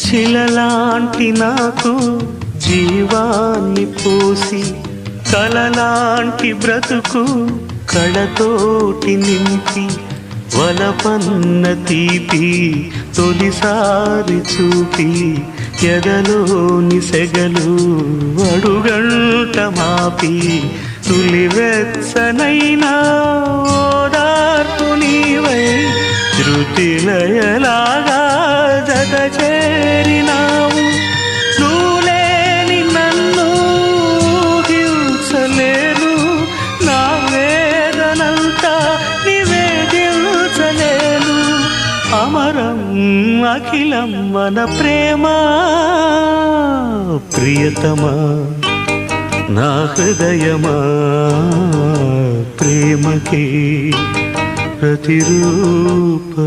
శిలలాంటి నాకు జీవాన్ని పోసి కలలాంటి బ్రతుకు కళతోటి నింపి వలపన్న తీపి తొలిసారి చూపి ఎదలోని సెగలు అడుగంట మాపి తులివెచ్చనైనా ఓదార్పు నీవై శృతిలయలాగా జత చేరినావు. నువ్వులేని నన్ను హింసలేను, నా వేదనంతా నివేదించలేను. అమరం అఖిలం మన ప్రేమ ప్రియతమా నా హృదయమా ప్రేమకి ప్రతిరూపమా.